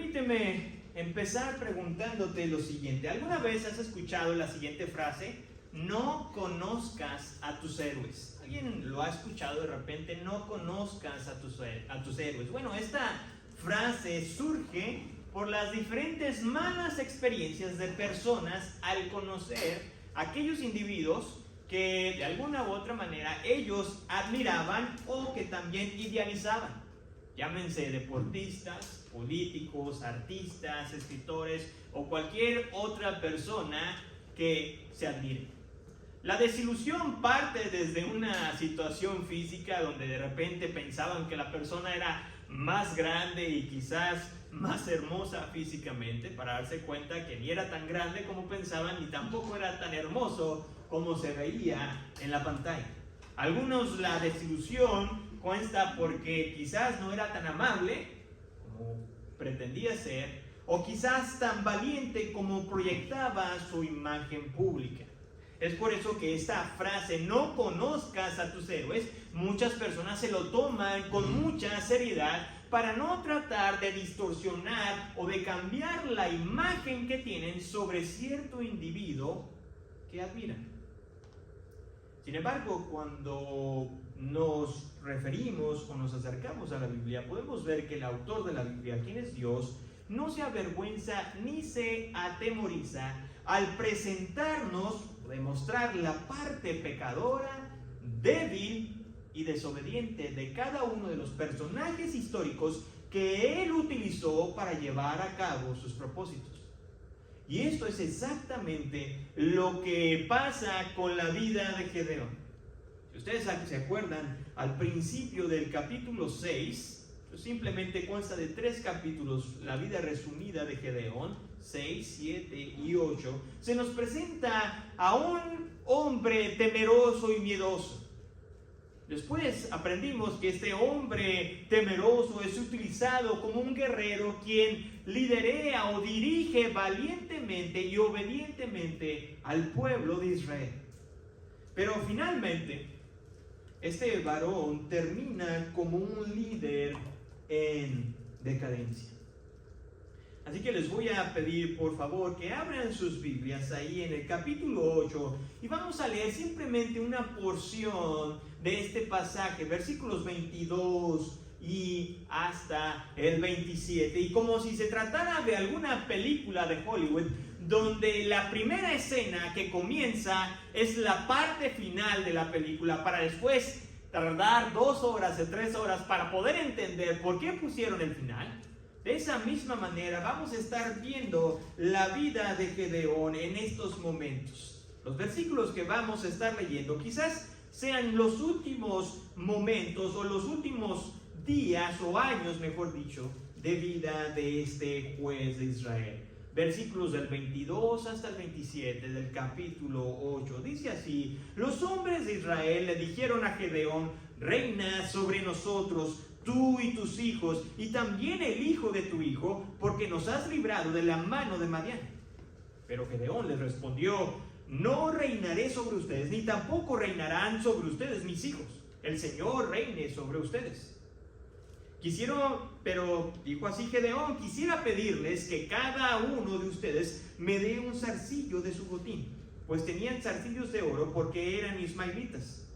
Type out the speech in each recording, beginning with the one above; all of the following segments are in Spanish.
Permíteme empezar preguntándote lo siguiente. ¿Alguna vez has escuchado la siguiente frase? No conozcas a tus héroes. ¿Alguien lo ha escuchado de repente? No conozcas a tus héroes. Bueno, esta frase surge por las diferentes malas experiencias de personas al conocer a aquellos individuos que de alguna u otra manera ellos admiraban o que también idealizaban. Llámense deportistas, políticos, artistas, escritores o cualquier otra persona que se admire. La desilusión parte desde una situación física donde de repente pensaban que la persona era más grande y quizás más hermosa físicamente, para darse cuenta que ni era tan grande como pensaban ni tampoco era tan hermoso como se veía en la pantalla. Algunos la desilusión consta porque quizás no era tan amable como pretendía ser, o quizás tan valiente como proyectaba su imagen pública. Es por eso que esta frase, no conozcas a tus héroes, muchas personas se lo toman con mucha seriedad para no tratar de distorsionar o de cambiar la imagen que tienen sobre cierto individuo que admiran. Sin embargo, cuando nos referimos o nos acercamos a la Biblia, podemos ver que el autor de la Biblia, quien es Dios, no se avergüenza ni se atemoriza al presentarnos, demostrar la parte pecadora, débil y desobediente de cada uno de los personajes históricos que él utilizó para llevar a cabo sus propósitos. Y esto es exactamente lo que pasa con la vida de Gedeón. Si ustedes se acuerdan, al principio del capítulo 6, simplemente consta de 3 capítulos, la vida resumida de Gedeón, 6, 7 y 8, se nos presenta a un hombre temeroso y miedoso. Después aprendimos que este hombre temeroso es utilizado como un guerrero quien liderea o dirige valientemente y obedientemente al pueblo de Israel. Pero finalmente, este varón termina como un líder en decadencia. Así que les voy a pedir por favor que abran sus Biblias ahí en el capítulo 8 y vamos a leer simplemente una porción de este pasaje, versículos 22 y hasta el 27. Y como si se tratara de alguna película de Hollywood, donde la primera escena que comienza es la parte final de la película, para después tardar 2 horas o 3 horas para poder entender por qué pusieron el final. De esa misma manera vamos a estar viendo la vida de Gedeón en estos momentos. Los versículos que vamos a estar leyendo quizás sean los últimos momentos o los últimos días o años, mejor dicho, de vida de este juez de Israel. Versículos del 22 hasta el 27 del capítulo 8. Dice así: los hombres de Israel le dijeron a Gedeón: reina sobre nosotros, tú y tus hijos, y también el hijo de tu hijo, porque nos has librado de la mano de Madián. Pero Gedeón les respondió: no reinaré sobre ustedes, ni tampoco reinarán sobre ustedes mis hijos. El Señor reine sobre ustedes. Pero dijo así Gedeón: quisiera pedirles que cada uno de ustedes me dé un zarcillo de su botín, pues tenían zarcillos de oro porque eran ismaelitas.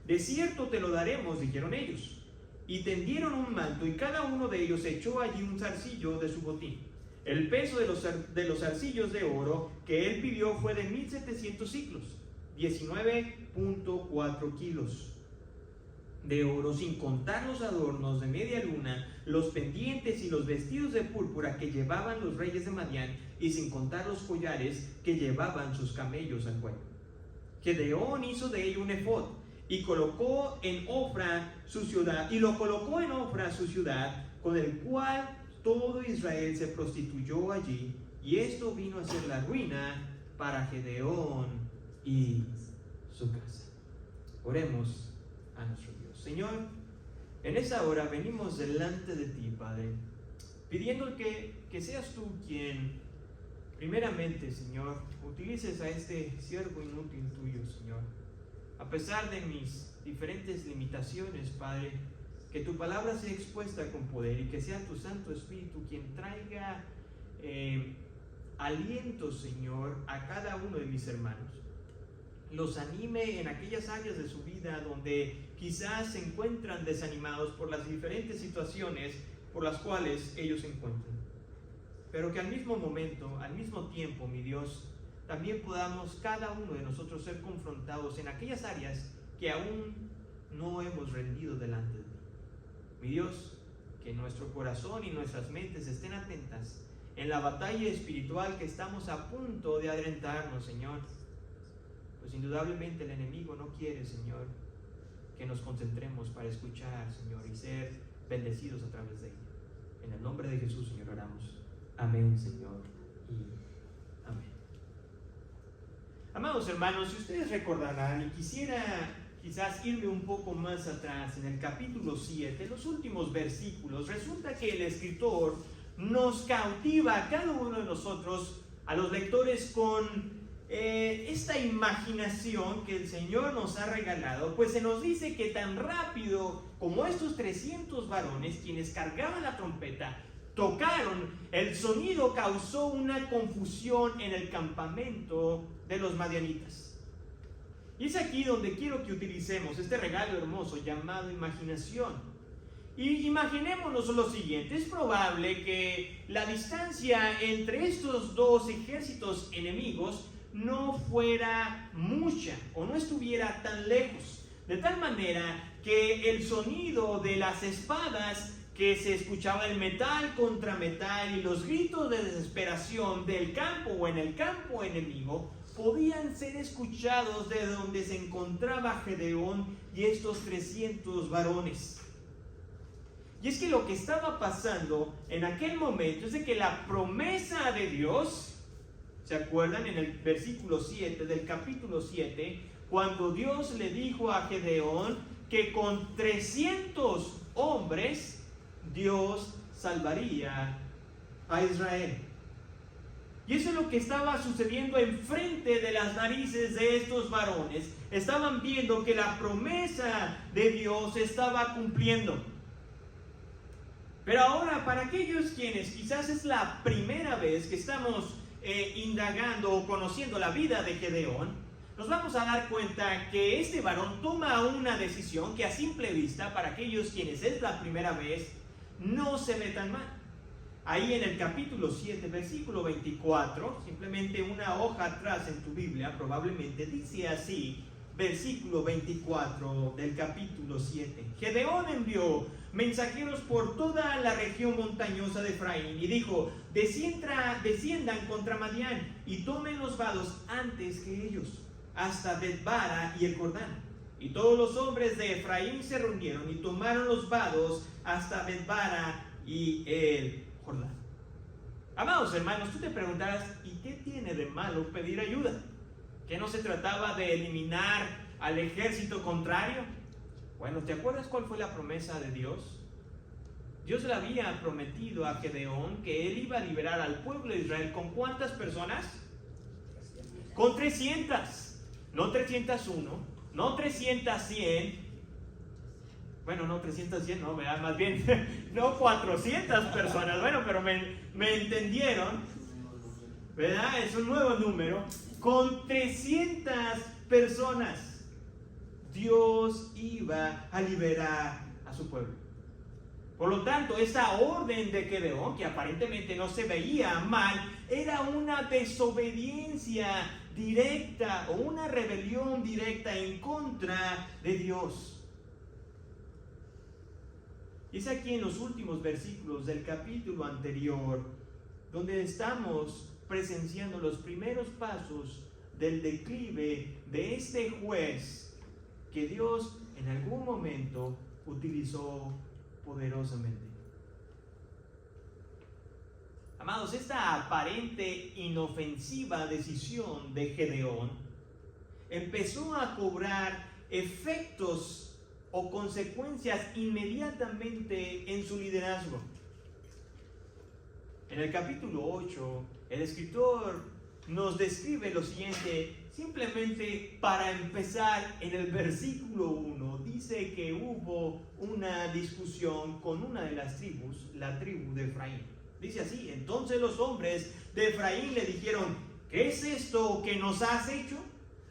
De cierto te lo daremos, dijeron ellos. Y tendieron un manto y cada uno de ellos echó allí un zarcillo de su botín. El peso de los zarcillos de oro que él pidió fue de 1700 siclos, 19.4 kilos de oro, sin contar los adornos de media luna, los pendientes y los vestidos de púrpura que llevaban los reyes de Madián, y sin contar los collares que llevaban sus camellos al cuello. Gedeón hizo de ello un efod y colocó en Ofra su ciudad, con el cual todo Israel se prostituyó allí, y esto vino a ser la ruina para Gedeón y su casa. Oremos a nuestro Dios. Señor, en esa hora venimos delante de ti, Padre, pidiendo que seas tú quien primeramente, Señor, utilices a este siervo inútil tuyo, Señor. A pesar de mis diferentes limitaciones, Padre, Que tu palabra sea expuesta con poder y que sea tu Santo Espíritu quien traiga aliento, Señor, a cada uno de mis hermanos. Los anime en aquellas áreas de su vida donde quizás se encuentran desanimados por las diferentes situaciones por las cuales ellos se encuentran. Pero que al mismo momento, al mismo tiempo, mi Dios, también podamos cada uno de nosotros ser confrontados en aquellas áreas que aún no hemos rendido delante de ti. Mi Dios, que nuestro corazón y nuestras mentes estén atentas en la batalla espiritual que estamos a punto de adentrarnos, Señor. Pues indudablemente el enemigo no quiere, Señor, que nos concentremos para escuchar, Señor, y ser bendecidos a través de ella. En el nombre de Jesús, Señor, oramos. Amén, Señor, y amén. Amados hermanos, si ustedes recordarán, y quisiera quizás irme un poco más atrás, en el capítulo 7, los últimos versículos, resulta que el escritor nos cautiva a cada uno de nosotros, a los lectores, con esta imaginación que el Señor nos ha regalado. Pues se nos dice que tan rápido como estos 300 varones, quienes cargaban la trompeta, tocaron, el sonido causó una confusión en el campamento de los madianitas. Y es aquí donde quiero que utilicemos este regalo hermoso llamado imaginación. Y imaginémonos lo siguiente: es probable que la distancia entre estos dos ejércitos enemigos no fuera mucha o no estuviera tan lejos, de tal manera que el sonido de las espadas, que se escuchaba el metal contra metal, y los gritos de desesperación del campo o en el campo enemigo podían ser escuchados de donde se encontraba Gedeón y estos 300 varones. Y es que lo que estaba pasando en aquel momento es de que la promesa de Dios, ¿se acuerdan? En el versículo 7 del capítulo 7, cuando Dios le dijo a Gedeón que con 300 hombres Dios salvaría a Israel. Y eso es lo que estaba sucediendo enfrente de las narices de estos varones. Estaban viendo que la promesa de Dios se estaba cumpliendo. Pero ahora, para aquellos quienes quizás es la primera vez que estamos indagando o conociendo la vida de Gedeón, nos vamos a dar cuenta que este varón toma una decisión que a simple vista, para aquellos quienes es la primera vez, no se ve tan mal. Ahí en el capítulo 7, versículo 24, simplemente una hoja atrás en tu Biblia, probablemente dice así, versículo 24 del capítulo 7. Gedeón envió mensajeros por toda la región montañosa de Efraín y dijo: desciendan contra Madián y tomen los vados antes que ellos, hasta Bet-bara y el Jordán. Y todos los hombres de Efraín se reunieron y tomaron los vados hasta Bet-bara y el Jordán. Amados hermanos, tú te preguntarás: ¿y qué tiene de malo pedir ayuda? ¿Que no se trataba de eliminar al ejército contrario? Bueno, ¿te acuerdas cuál fue la promesa de Dios? Dios le había prometido a Gedeón que él iba a liberar al pueblo de Israel. ¿Con cuántas personas? Con 300. No 301, no 300, 100. Bueno, no 300, 100, no, más bien, no 400 personas. Bueno, pero me entendieron, ¿verdad? Es un nuevo número. Con 300 personas Dios iba a liberar a su pueblo. Por lo tanto, esa orden de Gedeón, que aparentemente no se veía mal, era una desobediencia directa o una rebelión directa en contra de Dios. Y es aquí en los últimos versículos del capítulo anterior donde estamos presenciando los primeros pasos del declive de este juez que Dios en algún momento utilizó poderosamente. Amados, esta aparente inofensiva decisión de Gedeón empezó a cobrar efectos o consecuencias inmediatamente en su liderazgo. En el capítulo 8, el escritor nos describe lo siguiente. Simplemente para empezar, en el versículo 1 dice que hubo una discusión con una de las tribus, la tribu de Efraín. Dice así: entonces los hombres de Efraín le dijeron: ¿qué es esto que nos has hecho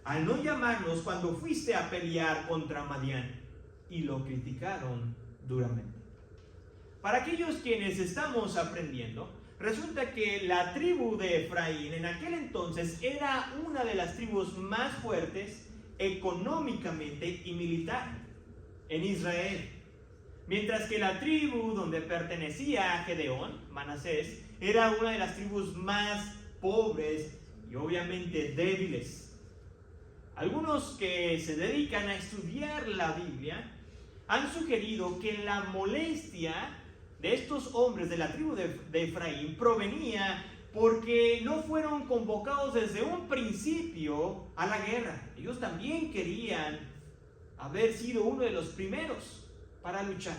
al no llamarnos cuando fuiste a pelear contra Madián? Y lo criticaron duramente. Para aquellos quienes estamos aprendiendo, resulta que la tribu de Efraín en aquel entonces era una de las tribus más fuertes económicamente y militar en Israel. Mientras que la tribu donde pertenecía a Gedeón, Manasés, era una de las tribus más pobres y obviamente débiles. Algunos que se dedican a estudiar la Biblia han sugerido que la molestia de estos hombres de la tribu de Efraín provenía porque no fueron convocados desde un principio a la guerra. Ellos también querían haber sido uno de los primeros para luchar.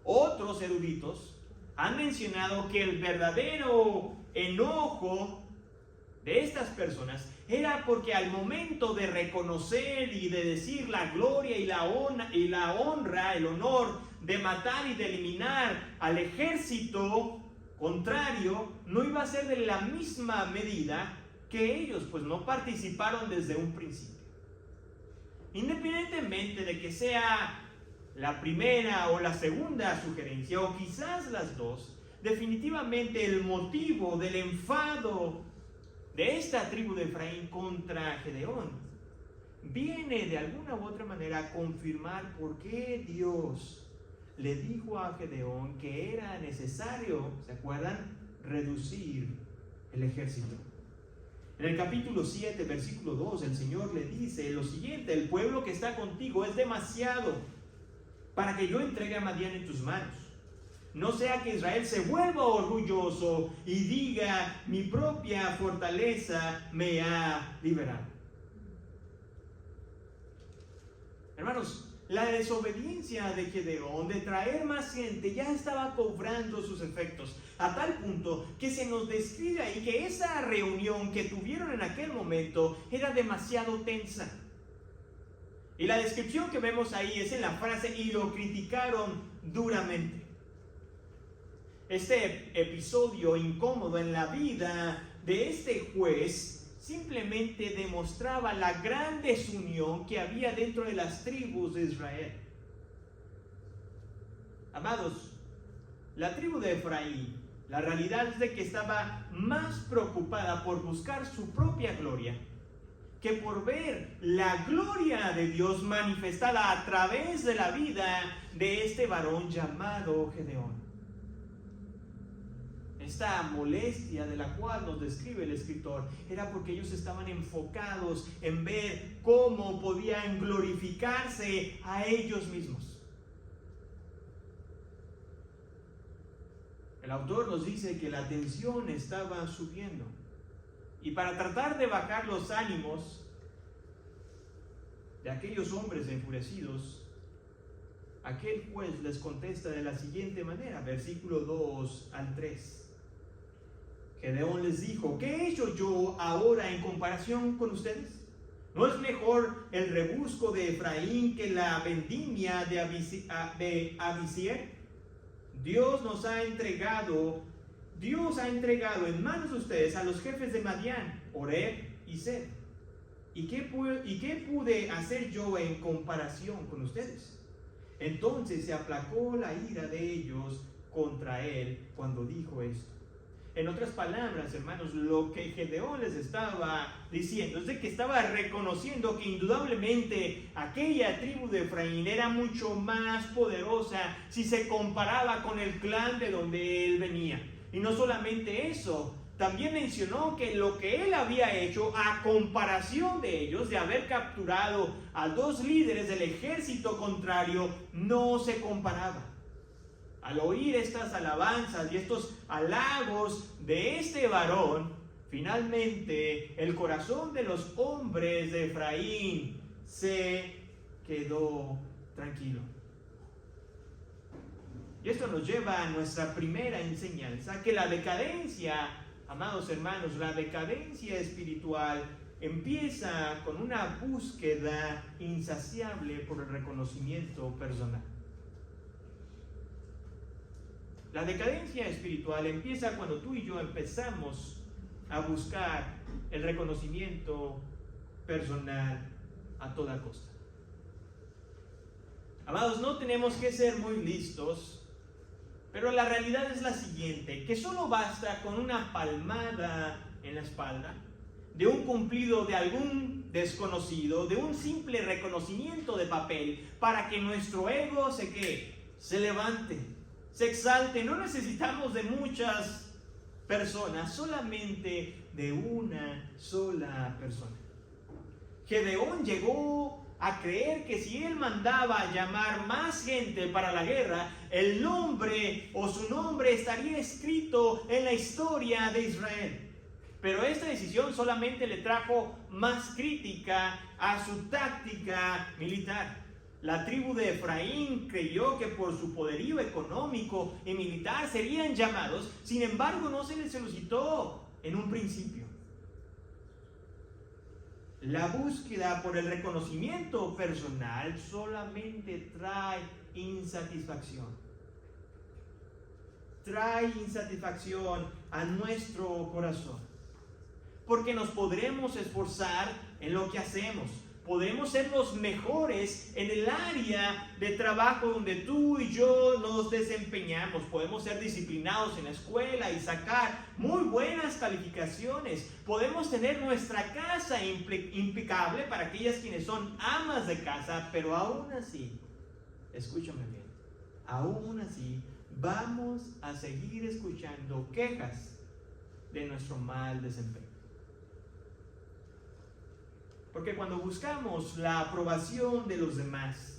Otros eruditos han mencionado que el verdadero enojo de estas personas era porque al momento de reconocer y de decir la gloria y la honra, el honor de matar y de eliminar al ejército contrario, no iba a ser de la misma medida que ellos, pues no participaron desde un principio. Independientemente de que sea la primera o la segunda sugerencia, o quizás las dos, definitivamente el motivo del enfado de esta tribu de Efraín contra Gedeón viene de alguna u otra manera a confirmar por qué Dios le dijo a Gedeón que era necesario, ¿se acuerdan?, reducir el ejército. En el capítulo 7, versículo 2, el Señor le dice lo siguiente: el pueblo que está contigo es demasiado para que yo entregue a Madián en tus manos. No sea que Israel se vuelva orgulloso y diga: mi propia fortaleza me ha liberado. Hermanos, la desobediencia de Gedeón de traer más gente ya estaba cobrando sus efectos, a tal punto que se nos describe ahí que esa reunión que tuvieron en aquel momento era demasiado tensa. Y la descripción que vemos ahí es en la frase: y lo criticaron duramente. Este episodio incómodo en la vida de este juez simplemente demostraba la gran desunión que había dentro de las tribus de Israel. Amados, la tribu de Efraín, la realidad es de que estaba más preocupada por buscar su propia gloria que por ver la gloria de Dios manifestada a través de la vida de este varón llamado Gedeón. Esta molestia de la cual nos describe el escritor era porque ellos estaban enfocados en ver cómo podían glorificarse a ellos mismos. El autor nos dice que la tensión estaba subiendo, y para tratar de bajar los ánimos de aquellos hombres enfurecidos, aquel juez les contesta de la siguiente manera, versículo 2 al 3. Gedeón les dijo: ¿qué he hecho yo ahora en comparación con ustedes? ¿No es mejor el rebusco de Efraín que la vendimia de Abisier? Dios ha entregado en manos de ustedes a los jefes de Madián, Oreb y Seb. ¿Y qué pude hacer yo en comparación con ustedes? Entonces se aplacó la ira de ellos contra él cuando dijo esto. En otras palabras, hermanos, lo que Gedeón les estaba diciendo es de que estaba reconociendo que indudablemente aquella tribu de Efraín era mucho más poderosa si se comparaba con el clan de donde él venía. Y no solamente eso, también mencionó que lo que él había hecho a comparación de ellos, de haber capturado a dos líderes del ejército contrario, no se comparaba. Al oír estas alabanzas y estos halagos de este varón, finalmente el corazón de los hombres de Efraín se quedó tranquilo. Y esto nos lleva a nuestra primera enseñanza, que la decadencia, amados hermanos, la decadencia espiritual empieza con una búsqueda insaciable por el reconocimiento personal. La decadencia espiritual empieza cuando tú y yo empezamos a buscar el reconocimiento personal a toda costa. Amados, no tenemos que ser muy listos, pero la realidad es la siguiente, que solo basta con una palmada en la espalda, de un cumplido de algún desconocido, de un simple reconocimiento de papel, para que nuestro ego se levante, se exalte. No necesitamos de muchas personas, solamente de una sola persona. Gedeón llegó a creer que si él mandaba a llamar más gente para la guerra, el nombre o su nombre estaría escrito en la historia de Israel. Pero esta decisión solamente le trajo más crítica a su táctica militar. La tribu de Efraín creyó que por su poderío económico y militar serían llamados, sin embargo no se les solicitó en un principio. La búsqueda por el reconocimiento personal solamente trae insatisfacción. Trae insatisfacción a nuestro corazón. Porque nos podremos esforzar en lo que hacemos. Podremos ser los mejores en el área de trabajo donde tú y yo nos desempeñamos. Podemos ser disciplinados en la escuela y sacar muy buenas calificaciones. Podemos tener nuestra casa impecable para aquellas quienes son amas de casa, pero aún así, escúchame bien, aún así vamos a seguir escuchando quejas de nuestro mal desempeño. Porque cuando buscamos la aprobación de los demás,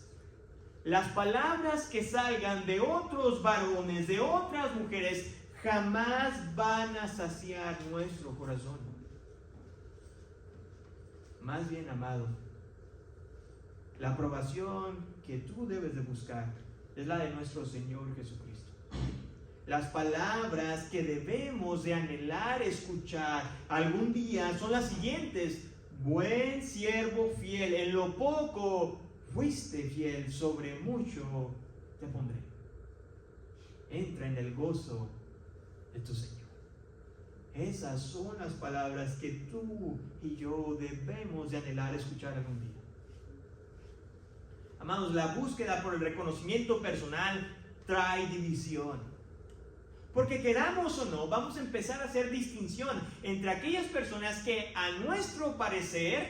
las palabras que salgan de otros varones, de otras mujeres, jamás van a saciar nuestro corazón. Más bien, amado, la aprobación que tú debes de buscar es la de nuestro Señor Jesucristo. Las palabras que debemos de anhelar escuchar algún día son las siguientes: buen siervo fiel, en lo poco fuiste fiel, sobre mucho te pondré. Entra en el gozo de tu Señor. Esas son las palabras que tú y yo debemos de anhelar escuchar algún día. Amados, la búsqueda por el reconocimiento personal trae división. Porque queramos o no, vamos a empezar a hacer distinción entre aquellas personas que a nuestro parecer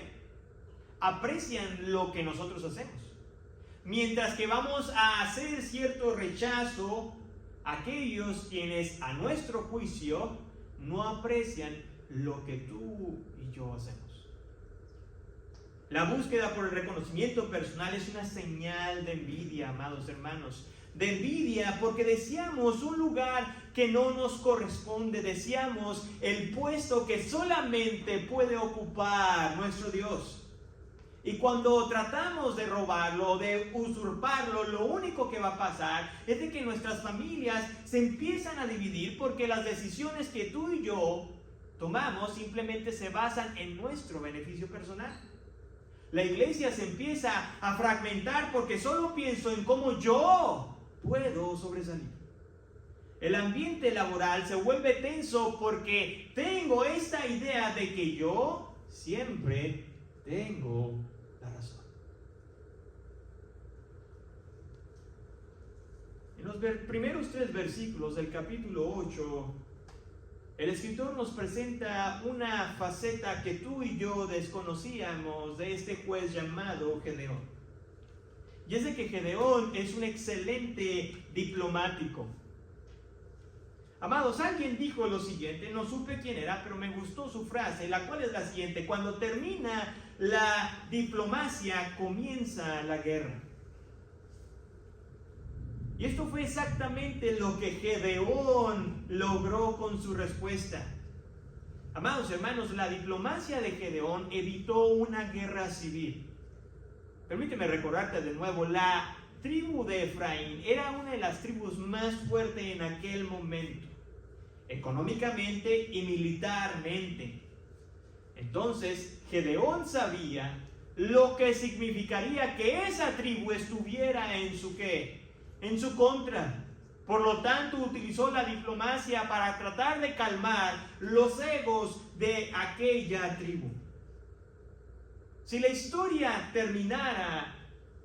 aprecian lo que nosotros hacemos, mientras que vamos a hacer cierto rechazo a aquellos quienes a nuestro juicio no aprecian lo que tú y yo hacemos. La búsqueda por el reconocimiento personal es una señal de envidia, amados hermanos. De envidia porque deseamos un lugar que no nos corresponde, deseamos el puesto que solamente puede ocupar nuestro Dios. Y cuando tratamos de robarlo, de usurparlo, lo único que va a pasar es de que nuestras familias se empiezan a dividir, porque las decisiones que tú y yo tomamos simplemente se basan en nuestro beneficio personal. La iglesia se empieza a fragmentar porque solo pienso en cómo yo puedo sobresalir. El ambiente laboral se vuelve tenso porque tengo esta idea de que yo siempre tengo la razón. En los primeros 3 versículos del capítulo 8, el escritor nos presenta una faceta que tú y yo desconocíamos de este juez llamado Gedeón. Y es de que Gedeón es un excelente diplomático. Amados, alguien dijo lo siguiente, no supe quién era, pero me gustó su frase, la cual es la siguiente: cuando termina la diplomacia, comienza la guerra. Y esto fue exactamente lo que Gedeón logró con su respuesta. Amados hermanos, la diplomacia de Gedeón evitó una guerra civil. Permíteme recordarte de nuevo, la tribu de Efraín era una de las tribus más fuertes en aquel momento, económicamente y militarmente. Entonces Gedeón sabía lo que significaría que esa tribu estuviera en su ¿qué? En su contra. Por lo tanto, utilizó la diplomacia para tratar de calmar los egos de aquella tribu. Si la historia terminara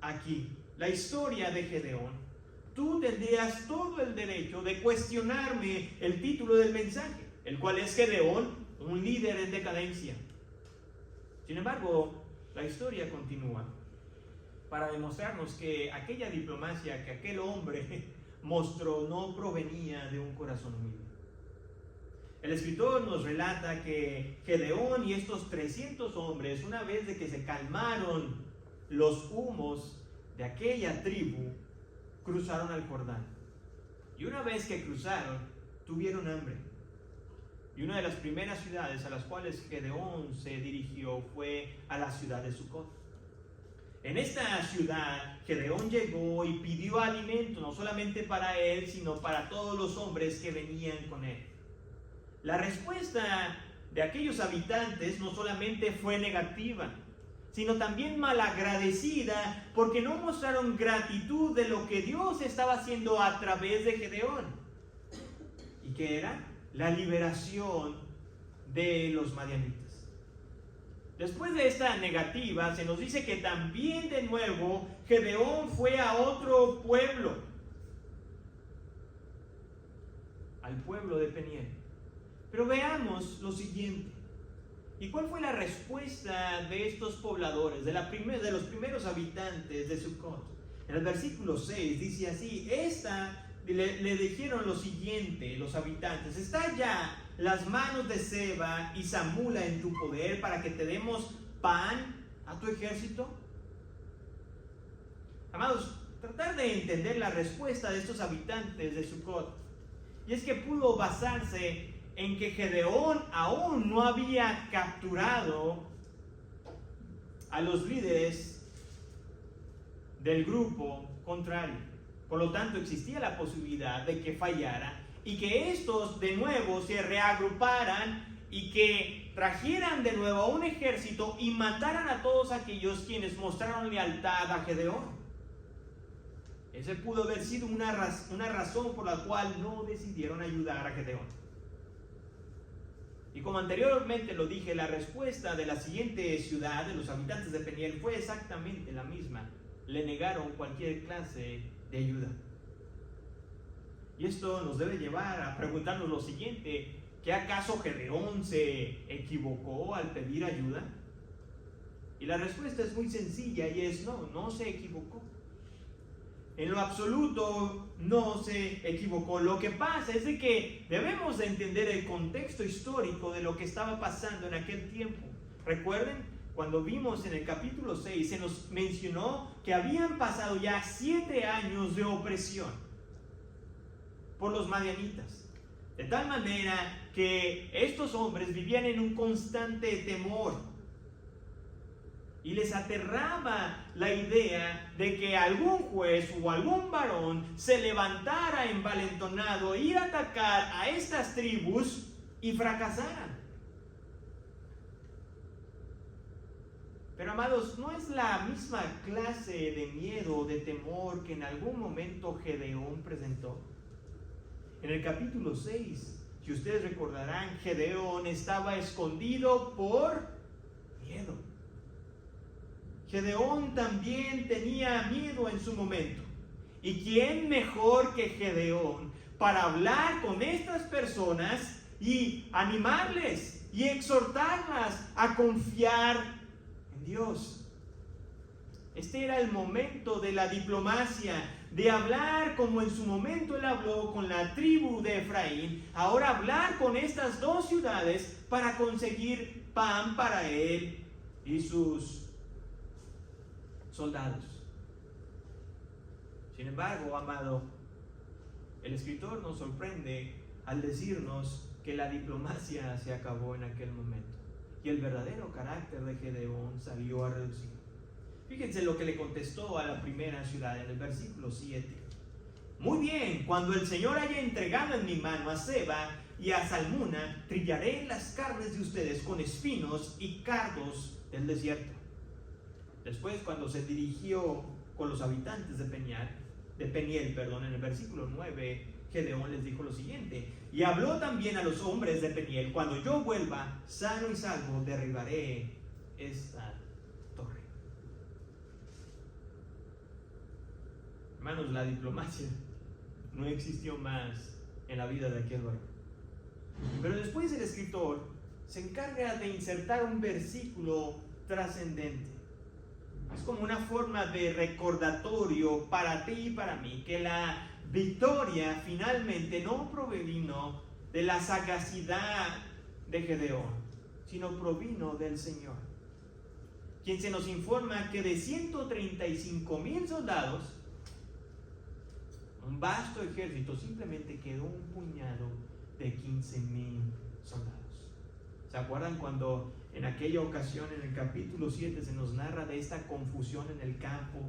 aquí, la historia de Gedeón, tú tendrías todo el derecho de cuestionarme el título del mensaje, el cual es Gedeón, un líder en decadencia. Sin embargo, la historia continúa para demostrarnos que aquella diplomacia que aquel hombre mostró no provenía de un corazón humilde. El escritor nos relata que Gedeón y estos 300 hombres, una vez de que se calmaron los humos de aquella tribu, cruzaron al Jordán. Y una vez que cruzaron, tuvieron hambre. Y una de las primeras ciudades a las cuales Gedeón se dirigió fue a la ciudad de Sucot. En esta ciudad, Gedeón llegó y pidió alimento, no solamente para él, sino para todos los hombres que venían con él. La respuesta de aquellos habitantes no solamente fue negativa, sino también malagradecida, porque no mostraron gratitud de lo que Dios estaba haciendo a través de Gedeón. ¿Y qué era? La liberación de los madianitas. Después de esta negativa, se nos dice que también de nuevo Gedeón fue a otro pueblo, al pueblo de Peniel. Pero veamos lo siguiente. ¿Y cuál fue la respuesta de estos pobladores, de los primeros habitantes de Sucot? En el versículo 6 dice así: le dijeron lo siguiente los habitantes: ¿está ya las manos de Seba y Samula en tu poder para que te demos pan a tu ejército? Amados, tratar de entender la respuesta de estos habitantes de Sucot, y es que pudo basarse en que Gedeón aún no había capturado a los líderes del grupo contrario. Por lo tanto, existía la posibilidad de que fallara y que estos de nuevo se reagruparan y que trajeran de nuevo a un ejército y mataran a todos aquellos quienes mostraron lealtad a Gedeón. Ese pudo haber sido una razón por la cual no decidieron ayudar a Gedeón. Y como anteriormente lo dije, la respuesta de la siguiente ciudad, de los habitantes de Peniel, fue exactamente la misma. Le negaron cualquier clase de ayuda. Y esto nos debe llevar a preguntarnos lo siguiente: ¿que acaso Gedeón se equivocó al pedir ayuda? Y la respuesta es muy sencilla y es no, no se equivocó. En lo absoluto no se equivocó. Lo que pasa es de que debemos de entender el contexto histórico de lo que estaba pasando en aquel tiempo. Recuerden, cuando vimos en el capítulo 6, se nos mencionó que habían pasado ya 7 años de opresión por los madianitas. De tal manera que estos hombres vivían en un constante temor. Y les aterraba la idea de que algún juez o algún varón se levantara envalentonado e ir a atacar a estas tribus y fracasaran. Pero amados, ¿no es la misma clase de miedo o de temor que en algún momento Gedeón presentó? En el capítulo 6, si ustedes recordarán, Gedeón estaba escondido por miedo. Gedeón también tenía miedo en su momento. ¿Y quién mejor que Gedeón para hablar con estas personas y animarles y exhortarlas a confiar en Dios? Este era el momento de la diplomacia, de hablar como en su momento él habló con la tribu de Efraín, ahora hablar con estas dos ciudades para conseguir pan para él y sus soldados. Sin embargo, amado, el escritor nos sorprende al decirnos que la diplomacia se acabó en aquel momento y el verdadero carácter de Gedeón salió a reducir. Fíjense lo que le contestó a la primera ciudad en el versículo 7. Muy bien, cuando el Señor haya entregado en mi mano a Seba y a Salmuna, trillaré las carnes de ustedes con espinos y cardos del desierto. Después, cuando se dirigió con los habitantes de Peniel, en el versículo 9, Gedeón les dijo lo siguiente: y habló también a los hombres de Peniel: cuando yo vuelva sano y salvo, derribaré esta torre. Hermanos, la diplomacia no existió más en la vida de aquel varón. Pero después el escritor se encarga de insertar un versículo trascendente. Es como una forma de recordatorio para ti y para mí que la victoria finalmente no provino de la sagacidad de Gedeón, sino provino del Señor, quien se nos informa que de 135,000 soldados, un vasto ejército, simplemente quedó un puñado de 15,000 soldados. ¿Se acuerdan cuando en aquella ocasión, en el capítulo 7, se nos narra de esta confusión en el campo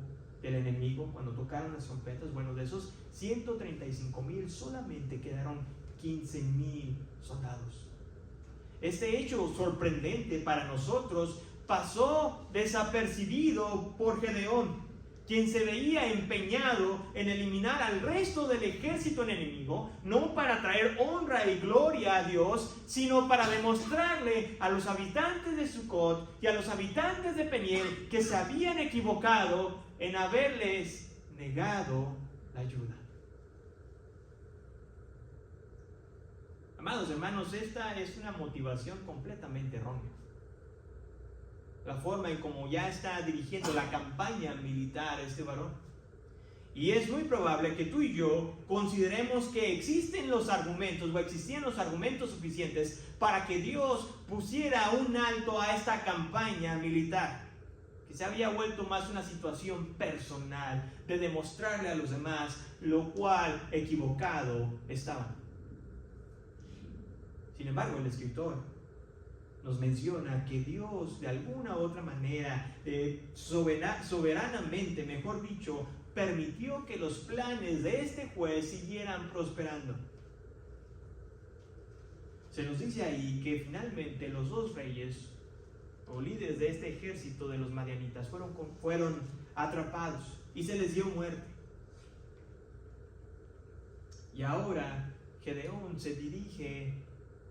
del enemigo cuando tocaron las trompetas? Bueno, de esos 135,000 solamente quedaron 15,000 soldados. Este hecho sorprendente para nosotros pasó desapercibido por Gedeón, quien se veía empeñado en eliminar al resto del ejército enemigo, no para traer honra y gloria a Dios, sino para demostrarle a los habitantes de Sucot y a los habitantes de Peniel que se habían equivocado en haberles negado la ayuda. Amados hermanos, esta es una motivación completamente errónea. La forma en cómo ya está dirigiendo la campaña militar este varón. Y es muy probable que tú y yo consideremos que existían los argumentos suficientes para que Dios pusiera un alto a esta campaña militar, que se había vuelto más una situación personal de demostrarle a los demás lo cual equivocado estaban. Sin embargo, el escritor nos menciona que Dios de alguna u otra manera, soberanamente, mejor dicho, permitió que los planes de este juez siguieran prosperando. Se nos dice ahí que finalmente los dos reyes o líderes de este ejército de los madianitas fueron atrapados y se les dio muerte. Y ahora Gedeón se dirige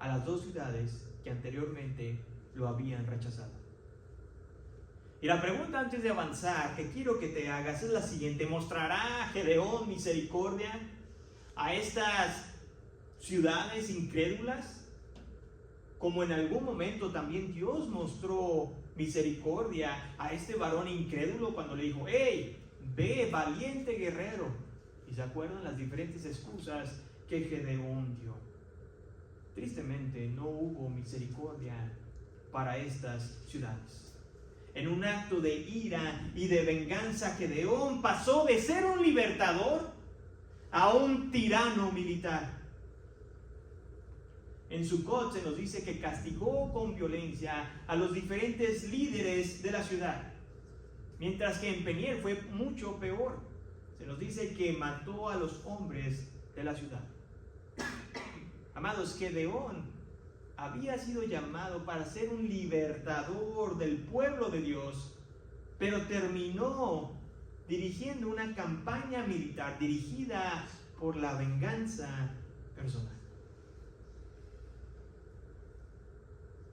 a las dos ciudades que anteriormente lo habían rechazado. Y la pregunta antes de avanzar que quiero que te hagas es la siguiente: ¿mostrará Gedeón misericordia a estas ciudades incrédulas, como en algún momento también Dios mostró misericordia a este varón incrédulo cuando le dijo: hey, ve, valiente guerrero? Y se acuerdan las diferentes excusas que Gedeón dio. Tristemente no hubo misericordia para estas ciudades. En un acto de ira y de venganza, Gedeón pasó de ser un libertador a un tirano militar. En Sucot se nos dice que castigó con violencia a los diferentes líderes de la ciudad, mientras que en Peniel fue mucho peor. Se nos dice que mató a los hombres de la ciudad. Amados, Gedeón había sido llamado para ser un libertador del pueblo de Dios, pero terminó dirigiendo una campaña militar dirigida por la venganza personal.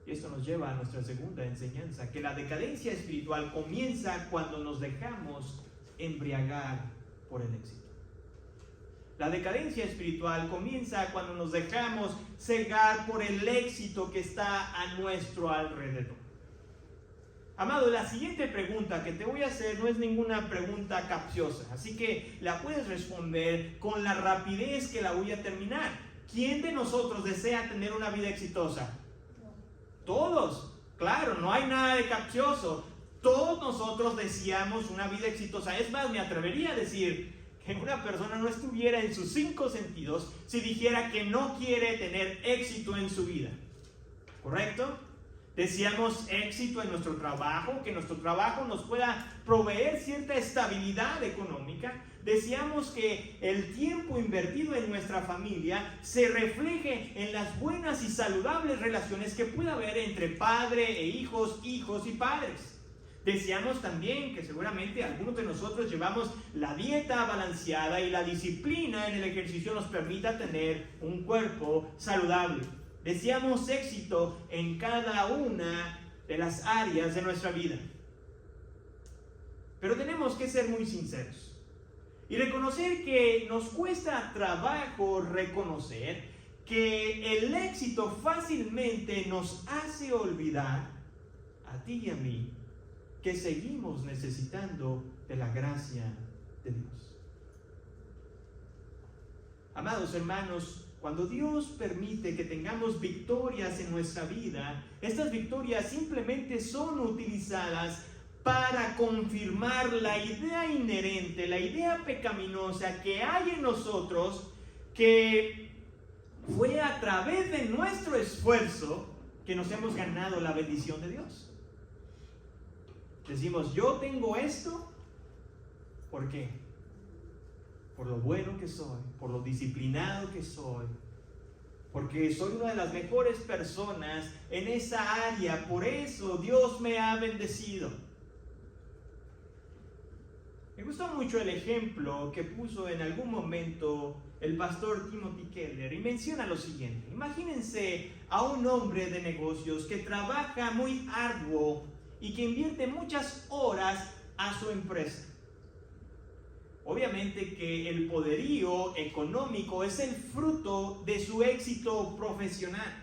Y esto nos lleva a nuestra segunda enseñanza, que la decadencia espiritual comienza cuando nos dejamos embriagar por el éxito. La decadencia espiritual comienza cuando nos dejamos cegar por el éxito que está a nuestro alrededor. Amado, la siguiente pregunta que te voy a hacer no es ninguna pregunta capciosa, así que la puedes responder con la rapidez que la voy a terminar. ¿Quién de nosotros desea tener una vida exitosa? Todos, claro, no hay nada de capcioso. Todos nosotros deseamos una vida exitosa. Es más, me atrevería a decir que una persona no estuviera en sus 5 sentidos si dijera que no quiere tener éxito en su vida. ¿Correcto? Deseamos éxito en nuestro trabajo, que nuestro trabajo nos pueda proveer cierta estabilidad económica. Deseamos que el tiempo invertido en nuestra familia se refleje en las buenas y saludables relaciones que pueda haber entre padre e hijos, hijos y padres. Deseamos también que seguramente algunos de nosotros llevamos la dieta balanceada y la disciplina en el ejercicio nos permita tener un cuerpo saludable. Deseamos éxito en cada una de las áreas de nuestra vida. Pero tenemos que ser muy sinceros y reconocer que nos cuesta trabajo reconocer que el éxito fácilmente nos hace olvidar a ti y a mí que seguimos necesitando de la gracia de Dios. Amados hermanos, cuando Dios permite que tengamos victorias en nuestra vida, estas victorias simplemente son utilizadas para confirmar la idea inherente, la idea pecaminosa que hay en nosotros, que fue a través de nuestro esfuerzo que nos hemos ganado la bendición de Dios. Decimos, yo tengo esto, ¿por qué? Por lo bueno que soy, por lo disciplinado que soy, porque soy una de las mejores personas en esa área, por eso Dios me ha bendecido. Me gustó mucho el ejemplo que puso en algún momento el pastor Timothy Keller y menciona lo siguiente. Imagínense a un hombre de negocios que trabaja muy arduo y que invierte muchas horas a su empresa. Obviamente que el poderío económico es el fruto de su éxito profesional.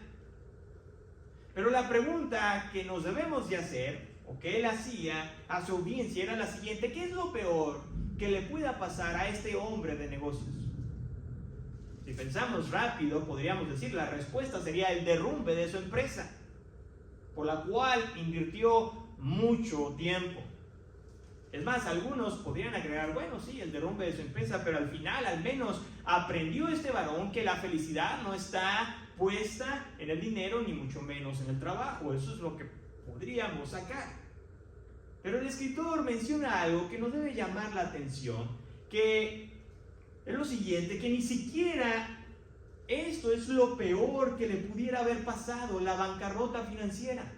Pero la pregunta que nos debemos de hacer, o que él hacía a su audiencia, era la siguiente: ¿qué es lo peor que le pueda pasar a este hombre de negocios? Si pensamos rápido, podríamos decir, la respuesta sería el derrumbe de su empresa, por la cual invirtió mucho tiempo. Es más, algunos podrían agregar, bueno, sí, el derrumbe de su empresa, pero al final al menos aprendió este varón que la felicidad no está puesta en el dinero, ni mucho menos en el trabajo. Eso es lo que podríamos sacar. Pero el escritor menciona algo que nos debe llamar la atención, que es lo siguiente, que ni siquiera esto es lo peor que le pudiera haber pasado, la bancarrota financiera.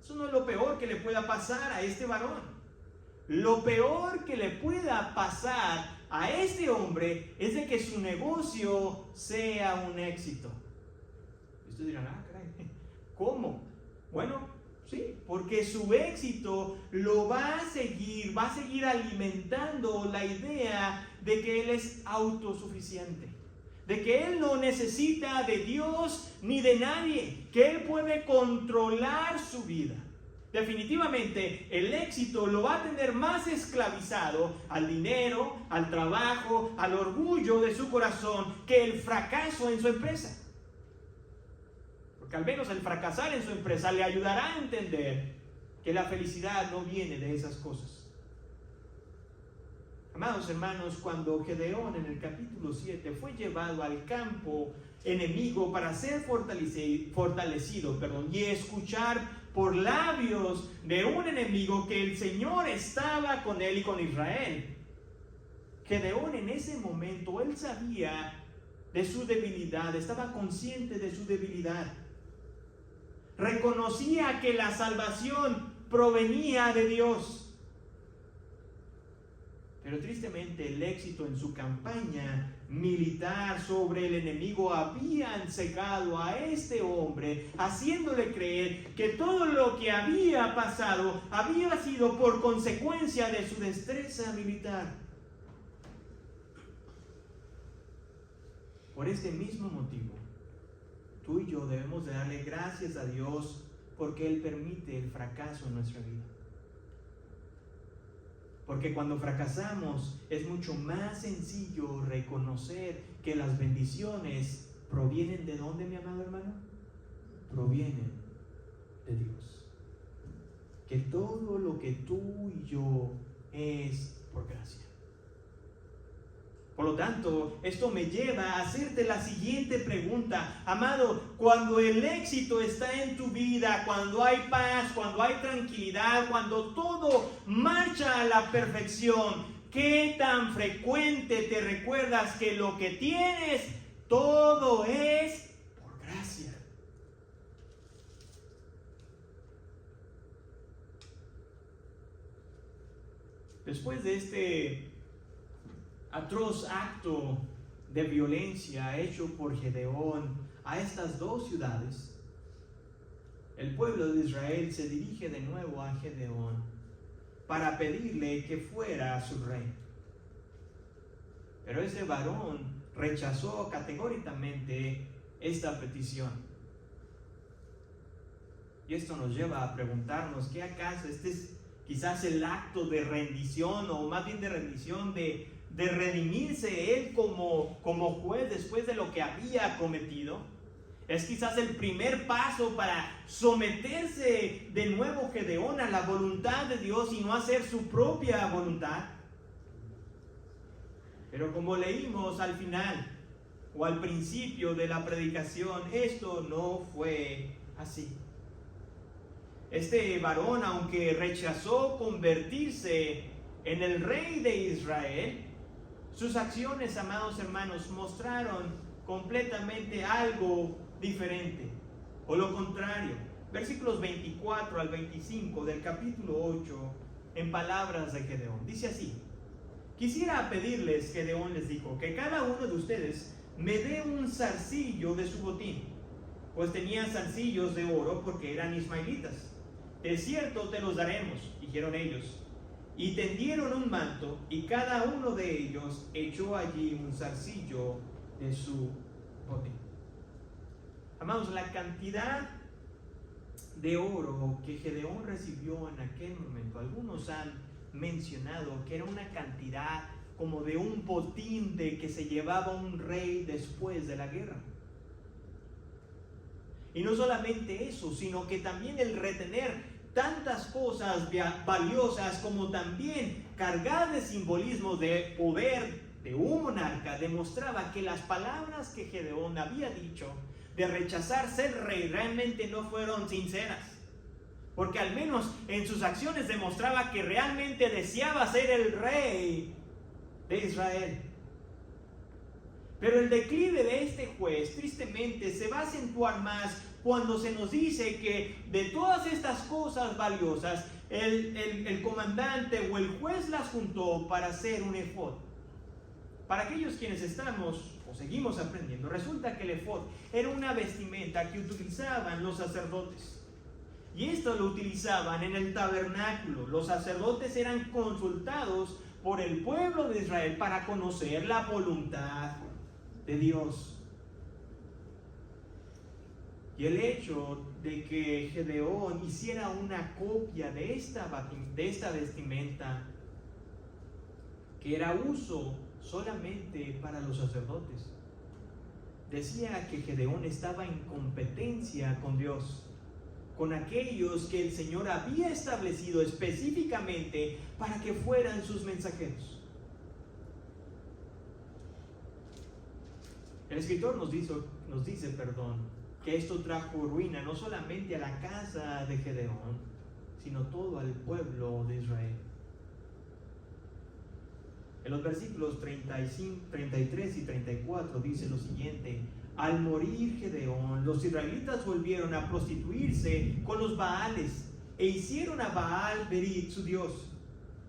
Eso no es lo peor que le pueda pasar a este varón. Lo peor que le pueda pasar a este hombre es de que su negocio sea un éxito. Y ustedes dirán, caray, ¿cómo? Bueno, sí, porque su éxito lo va a seguir alimentando la idea de que él es autosuficiente, de que él no necesita de Dios ni de nadie, que él puede controlar su vida. Definitivamente el éxito lo va a tener más esclavizado al dinero, al trabajo, al orgullo de su corazón, que el fracaso en su empresa. Porque al menos el fracasar en su empresa le ayudará a entender que la felicidad no viene de esas cosas. Amados hermanos, cuando Gedeón en el capítulo 7 fue llevado al campo enemigo para ser fortalecido y escuchar por labios de un enemigo que el Señor estaba con él y con Israel, Gedeón en ese momento, él sabía de su debilidad, estaba consciente de su debilidad, reconocía que la salvación provenía de Dios. Pero tristemente el éxito en su campaña militar sobre el enemigo habían cegado a este hombre, haciéndole creer que todo lo que había pasado había sido por consecuencia de su destreza militar. Por este mismo motivo, tú y yo debemos de darle gracias a Dios porque Él permite el fracaso en nuestra vida. Porque cuando fracasamos es mucho más sencillo reconocer que las bendiciones provienen ¿de dónde, mi amado hermano? Provienen de Dios. Que todo lo que tú y yo es por gracia. Por lo tanto, esto me lleva a hacerte la siguiente pregunta. Amado, cuando el éxito está en tu vida, cuando hay paz, cuando hay tranquilidad, cuando todo marcha a la perfección, ¿qué tan frecuente te recuerdas que lo que tienes, todo es por gracia? Después de este atroz acto de violencia hecho por Gedeón a estas dos ciudades, el pueblo de Israel se dirige de nuevo a Gedeón para pedirle que fuera su rey. Pero ese varón rechazó categóricamente esta petición. Y esto nos lleva a preguntarnos, ¿qué acaso este es quizás el acto de rendición, o más bien de rendición, de redimirse él como juez después de lo que había cometido? Es quizás el primer paso para someterse de nuevo Gedeón a la voluntad de Dios y no hacer su propia voluntad. Pero como leímos al final o al principio de la predicación, esto no fue así. Este varón, aunque rechazó convertirse en el rey de Israel, sus acciones, amados hermanos, mostraron completamente algo diferente, o lo contrario. Versículos 24 al 25 del capítulo 8, en palabras de Gedeón, dice así: quisiera pedirles, Gedeón les dijo, que cada uno de ustedes me dé un zarcillo de su botín, pues tenía zarcillos de oro porque eran ismaelitas. De cierto te los daremos, dijeron ellos. Y tendieron un manto, y cada uno de ellos echó allí un zarcillo de su botín. Amados, la cantidad de oro que Gedeón recibió en aquel momento, algunos han mencionado que era una cantidad como de un botín de que se llevaba un rey después de la guerra. Y no solamente eso, sino que también el retener tantas cosas valiosas, como también cargadas de simbolismo de poder de un monarca, demostraba que las palabras que Gedeón había dicho de rechazar ser rey realmente no fueron sinceras, porque al menos en sus acciones demostraba que realmente deseaba ser el rey de Israel. Pero el declive de este juez tristemente se va a acentuar más cuando se nos dice que de todas estas cosas valiosas el comandante o el juez las juntó para hacer un efod. Para aquellos quienes estamos o seguimos aprendiendo, resulta que el efod era una vestimenta que utilizaban los sacerdotes. Y esto lo utilizaban en el tabernáculo. Los sacerdotes eran consultados por el pueblo de Israel para conocer la voluntad de Dios. Y el hecho de que Gedeón hiciera una copia de esta vestimenta, que era uso solamente para los sacerdotes, decía que Gedeón estaba en competencia con Dios, con aquellos que el Señor había establecido específicamente para que fueran sus mensajeros. El escritor nos dice, que esto trajo ruina no solamente a la casa de Gedeón, sino todo al pueblo de Israel. En los versículos 33 y 34 dice lo siguiente: al morir Gedeón, los israelitas volvieron a prostituirse con los Baales e hicieron a Baal Berit su dios.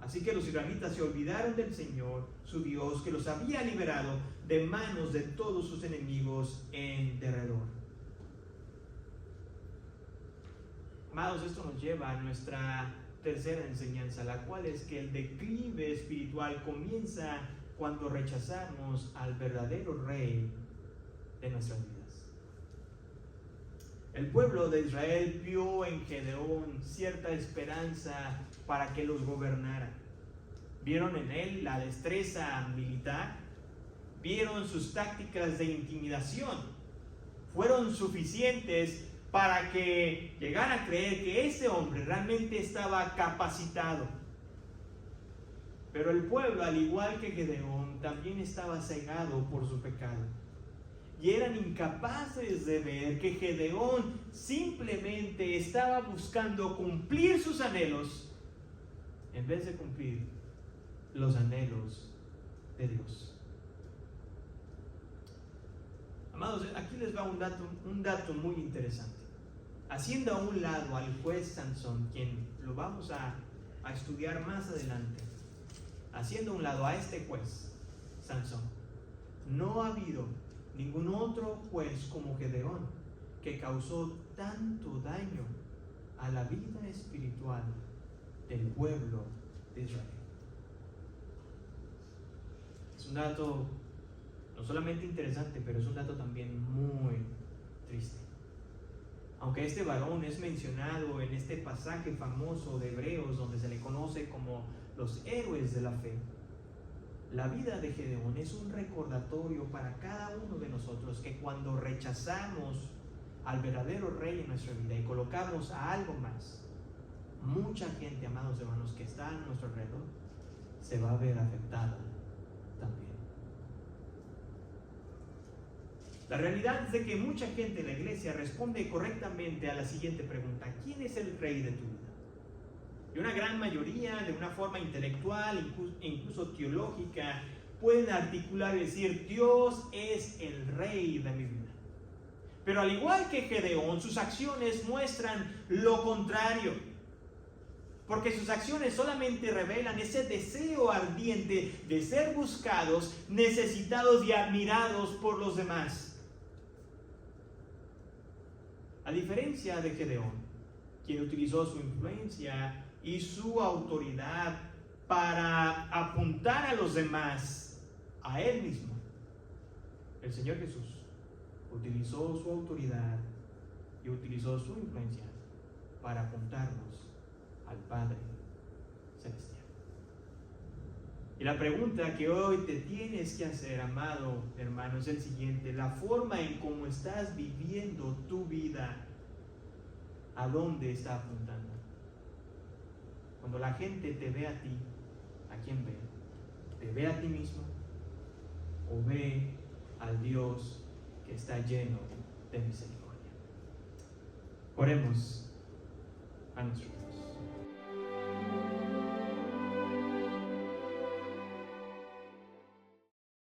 Así que los israelitas se olvidaron del Señor, su Dios, que los había liberado de manos de todos sus enemigos en derredor. Amados, esto nos lleva a nuestra tercera enseñanza, la cual es que el declive espiritual comienza cuando rechazamos al verdadero rey de nuestras vidas. El pueblo de Israel vio en Gedeón cierta esperanza para que los gobernara. Vieron en él la destreza militar, vieron sus tácticas de intimidación, fueron suficientes para que llegaran a creer que ese hombre realmente estaba capacitado. Pero el pueblo, al igual que Gedeón, también estaba cegado por su pecado. Y eran incapaces de ver que Gedeón simplemente estaba buscando cumplir sus anhelos en vez de cumplir los anhelos de Dios. Amados, aquí les va un dato muy interesante. Haciendo a un lado al juez Sansón, quien lo vamos a estudiar más adelante, haciendo a un lado a este juez Sansón, no ha habido ningún otro juez como Gedeón que causó tanto daño a la vida espiritual del pueblo de Israel. Es un dato no solamente interesante, pero es un dato también muy triste. Aunque este varón es mencionado en este pasaje famoso de Hebreos, donde se le conoce como los héroes de la fe, la vida de Gedeón es un recordatorio para cada uno de nosotros que cuando rechazamos al verdadero rey en nuestra vida y colocamos a algo más, mucha gente, amados hermanos, que está a nuestro alrededor, se va a ver afectada también. La realidad es de que mucha gente en la iglesia responde correctamente a la siguiente pregunta: ¿quién es el rey de tu vida? Y una gran mayoría, de una forma intelectual e incluso teológica, pueden articular y decir: Dios es el rey de mi vida. Pero al igual que Gedeón, sus acciones muestran lo contrario, porque sus acciones solamente revelan ese deseo ardiente de ser buscados, necesitados y admirados por los demás. A diferencia de Gedeón, quien utilizó su influencia y su autoridad para apuntar a los demás a él mismo, el Señor Jesús utilizó su autoridad y utilizó su influencia para apuntarnos al Padre Celestial. Y la pregunta que hoy te tienes que hacer, amado hermano, es el siguiente: la forma en cómo estás viviendo tu vida, ¿a dónde está apuntando? Cuando la gente te ve a ti, ¿a quién ve? ¿Te ve a ti mismo o ve al Dios que está lleno de misericordia? Oremos a nuestro Dios.